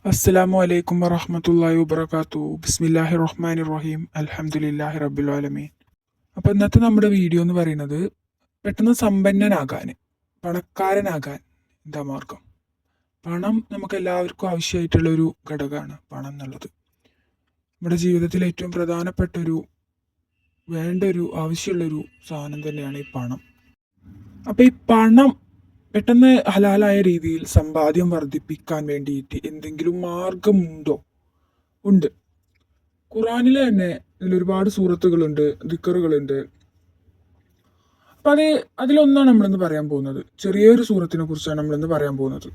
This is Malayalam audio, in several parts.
അസ്സലാമു അലൈക്കും വറഹ്മത്തുള്ളാഹി വബറകാതുഹു. ബിസ്മില്ലാഹിർ റഹ്മാനിർ റഹീം. അൽഹംദുലില്ലാഹി റബ്ബിൽ ആലമീൻ. അപ്പോൾ ഇന്നത്തെ നമ്മുടെ വീഡിയോ എന്ന് പറയുന്നത് പെട്ടെന്ന് സമ്പന്നനാകാൻ, പണക്കാരനാകാൻ എന്താ മാർഗം? പണം നമുക്ക് എല്ലാവർക്കും ആവശ്യമായിട്ടുള്ള ഒരു ഘടകമാണ് പണം എന്നുള്ളത്. നമ്മുടെ ജീവിതത്തിൽ ഏറ്റവും പ്രധാനപ്പെട്ട വേണ്ട ഒരു ആവശ്യമുള്ളൊരു സാധനം തന്നെയാണ് ഈ പണം. അപ്പോൾ ഈ പണം പെട്ടെന്ന് ഹലാലായ രീതിയിൽ സമ്പാദ്യം വർദ്ധിപ്പിക്കാൻ വേണ്ടിയിട്ട് എന്തെങ്കിലും മാർഗമുണ്ടോ? ഉണ്ട്. ഖുറാനിൽ തന്നെ ഇതിൽ ഒരുപാട് സൂറത്തുകളുണ്ട്, ദിക്കറുകളുണ്ട്. അപ്പം അതിലൊന്നാണ് നമ്മളിന്ന് പറയാൻ പോകുന്നത്. ചെറിയൊരു സൂറത്തിനെ കുറിച്ചാണ് നമ്മളിന്ന് പറയാൻ പോകുന്നത്.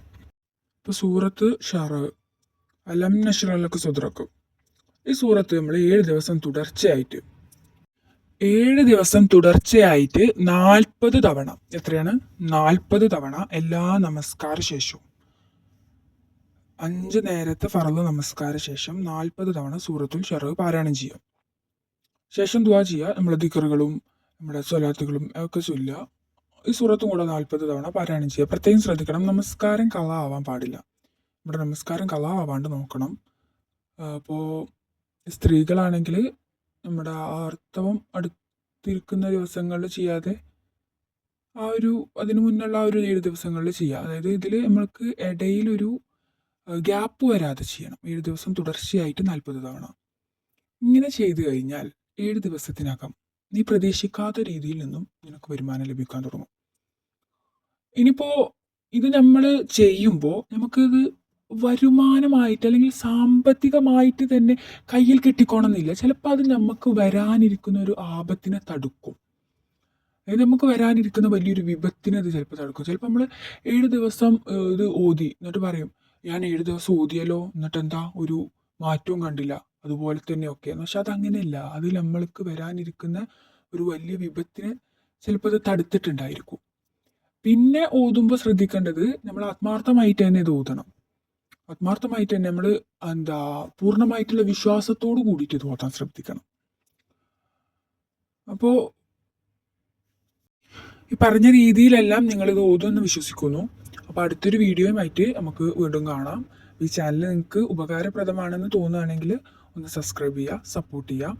ഇപ്പോൾ സൂറത്ത് ഷറ, അലം നശ്റഹ് സദ്റക. ഈ സൂറത്ത് നമ്മൾ 7 ദിവസം തുടർച്ചയായിട്ട് 40 തവണ, എത്രയാണ്? 40 തവണ എല്ലാ നമസ്കാര ശേഷവും, 5 നേരത്തെ ഫർള് നമസ്കാര ശേഷം 40 തവണ സൂറത്തുൽ ഷറ പാരായണം ചെയ്യാം. ശേഷം ദുആ ചെയ്യുക. നമ്മുടെ ദിക്റുകളും നമ്മുടെ സ്വലാത്തുകളും ഒക്കെ ചൊല്ലുക. ഈ സൂറത്തും കൂടെ 40 തവണ പാരായണം ചെയ്യുക. പ്രത്യേകം ശ്രദ്ധിക്കണം, നമസ്കാരം കള ആവാൻ പാടില്ല. നമ്മുടെ നമസ്കാരം കള ആവാണ്ട് നോക്കണം. അപ്പോൾ സ്ത്രീകളാണെങ്കിൽ നമ്മുടെ ആർത്തവം അടുത്തിരിക്കുന്ന ദിവസങ്ങളിൽ ചെയ്യാതെ അതിനു മുന്നുള്ള 7 ദിവസങ്ങളിൽ ചെയ്യുക. അതായത് ഇതിൽ നമ്മൾക്ക് ഇടയിലൊരു ഗ്യാപ്പ് വരാതെ ചെയ്യണം. 7 ദിവസം തുടർച്ചയായിട്ട് 40 തവണ. ഇങ്ങനെ ചെയ്തു കഴിഞ്ഞാൽ 7 ദിവസത്തിനകം നീ പ്രതീക്ഷിക്കാത്ത രീതിയിൽ നിന്നും നിനക്ക് വരുമാനം ലഭിക്കാൻ തുടങ്ങും. ഇനിയിപ്പോൾ ഇത് നമ്മൾ ചെയ്യുമ്പോൾ നമുക്കിത് വരുമാനമായിട്ട് അല്ലെങ്കിൽ സാമ്പത്തികമായിട്ട് തന്നെ കയ്യിൽ കിട്ടിക്കോണമെന്നില്ല. ചിലപ്പോൾ അത് നമുക്ക് വരാനിരിക്കുന്ന ഒരു ആപത്തിനെ തടുക്കും. അതായത് നമുക്ക് വരാനിരിക്കുന്ന വലിയൊരു വിപത്തിനെ അത് ചിലപ്പോൾ തടുക്കും. ചിലപ്പോൾ നമ്മൾ 7 ദിവസം ഇത് ഓതി എന്നിട്ട് പറയും, ഞാൻ 7 ദിവസം ഓതിയല്ലോ, എന്നിട്ട് എന്താ ഒരു മാറ്റവും കണ്ടില്ല, അതുപോലെ തന്നെയൊക്കെ. പക്ഷെ അതങ്ങനെയല്ല. അത് നമ്മൾക്ക് വരാനിരിക്കുന്ന ഒരു വലിയ വിപത്തിനെ ചിലപ്പോൾ അത് തടുത്തിട്ടുണ്ടായിരിക്കും. പിന്നെ ഓതുമ്പോൾ ശ്രദ്ധിക്കേണ്ടത്, നമ്മൾ ആത്മാർത്ഥമായിട്ട് തന്നെ ഇത് ഓതണം. ആത്മാർത്ഥമായിട്ട് തന്നെ നമ്മൾ പൂർണ്ണമായിട്ടുള്ള വിശ്വാസത്തോട് കൂടിയിട്ട് ഇത് ഓതാൻ ശ്രദ്ധിക്കണം. അപ്പോൾ ഈ പറഞ്ഞ രീതിയിലെല്ലാം നിങ്ങളിത് ഓതുമെന്ന് വിശ്വസിക്കുന്നു. അപ്പോൾ അടുത്തൊരു വീഡിയോയുമായിട്ട് നമുക്ക് വീണ്ടും കാണാം. ഈ ചാനൽ നിങ്ങൾക്ക് ഉപകാരപ്രദമാണെന്ന് തോന്നുകയാണെങ്കിൽ ഒന്ന് സബ്സ്ക്രൈബ് ചെയ്യുക, സപ്പോർട്ട് ചെയ്യുക.